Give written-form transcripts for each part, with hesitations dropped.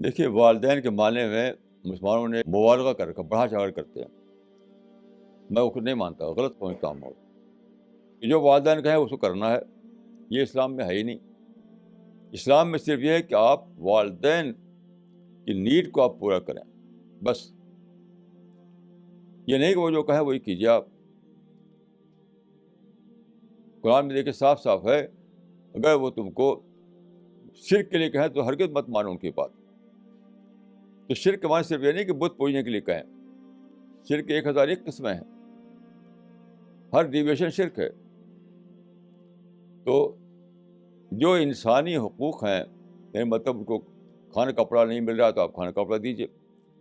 دیکھیے والدین کے معنی میں مسلمانوں نے مبالغہ کر رکھا، بڑھا چڑھا کر کرتے ہیں. میں اس کو نہیں مانتا، غلط پہنچتا ہوں اور جو والدین کہیں اس کو کرنا ہے. یہ اسلام میں ہے ہی نہیں. اسلام میں صرف یہ ہے کہ آپ والدین کی نیڈ کو آپ پورا کریں، بس. یہ نہیں کہ وہ جو کہیں وہی کیجیے آپ. قرآن میں دیکھیں صاف صاف ہے، اگر وہ تم کو شرک کے لیے کہیں تو ہرگز مت مانو ان کی بات. تو شرک کے معنی صرف یہ نہیں کہ بت پوجنے کے لیے کہیں. شرک 1001 قسمیں ہیں، ہر ڈیویشن شرک ہے. تو جو انسانی حقوق ہیں، یعنی مطلب ان کو کھانا کپڑا نہیں مل رہا تو آپ کھانا کپڑا دیجیے.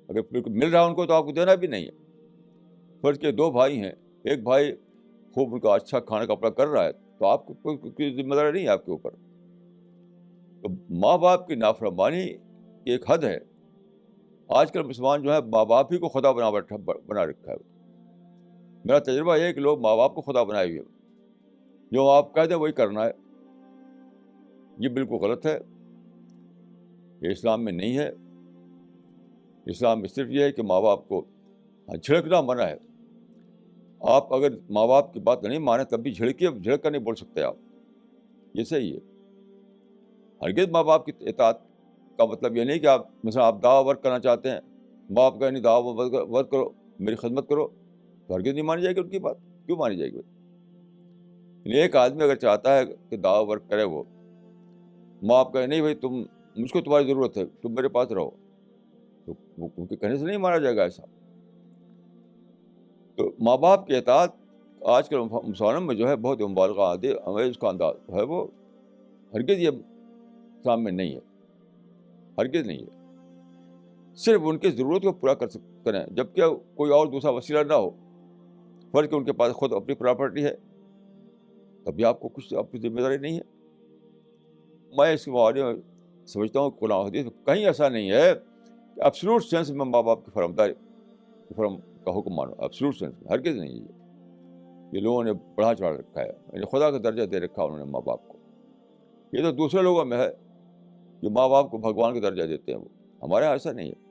اگر مل رہا ان کو تو آپ کو دینا بھی نہیں ہے. فرض کے 2 بھائی ہیں، ایک بھائی خوب ان کا اچھا کھانا کپڑا کر رہا ہے تو آپ کو کوئی ذمہ داری نہیں ہے آپ کے اوپر. تو ماں باپ کی نافرمانی کی ایک حد ہے. آج کل مسلمان جو ہے ماں باپ ہی کو خدا بنا رکھا ہے. میرا تجربہ یہ ہے کہ لوگ ماں باپ کو خدا بنائے ہوئے، جو آپ کہہ دیں وہی کرنا ہے. یہ بالکل غلط ہے، یہ اسلام میں نہیں ہے. اسلام میں صرف یہ ہے کہ ماں باپ کو جھڑکنا منع ہے. آپ اگر ماں باپ کی بات نہیں مانیں تب بھی جھڑک کر نہیں بول سکتے آپ. یہ صحیح ہے. ہرگز ماں باپ کی اطاعت کا مطلب یہ نہیں کہ آپ مثلا آپ دعوی ورک کرنا چاہتے ہیں، ماں باپ کا نہیں دعوی ورک کرو، میری خدمت کرو، تو ہرگز نہیں مانی جائے گی ان کی بات. کیوں مانی جائے گی؟ ایک آدمی اگر چاہتا ہے کہ دعوی ورک کرے، وہ ماں باپ کہے نہیں بھائی تم مجھ کو تمہاری ضرورت ہے، تم میرے پاس رہو، تو ان کے کہنے سے نہیں مانا جائے گا ایسا. تو ماں باپ کی اطاعت آج کل مسلمانوں میں جو ہے بہت مبالغہ امیز کا انداز ہے، وہ ہرگز یہ اسلام میں نہیں ہے، ہرگز نہیں ہے. صرف ان کی ضرورت کو پورا کریں، جبکہ کوئی اور دوسرا وسیلہ نہ ہو. فرض کہ ان کے پاس خود اپنی پراپرٹی ہے، تب بھی آپ کو کچھ اپنی ذمہ داری نہیں ہے. میں اس کے بارے میں سمجھتا ہوں قرآن حدیث میں کہیں ایسا نہیں ہے کہ ایبسولوٹ سینس میں ماں باپ کی فرم کا حکم مانو. ایبسولوٹ سینس میں ہرگز نہیں ہے. یہ لوگوں نے بڑھا چڑھا رکھا ہے، یعنی خدا کا درجہ دے رکھا انہوں نے ماں باپ کو. یہ تو دوسرے لوگوں میں ہے جو ماں باپ کو بھگوان کا درجہ دیتے ہیں، وہ ہمارے یہاں ایسا نہیں ہے.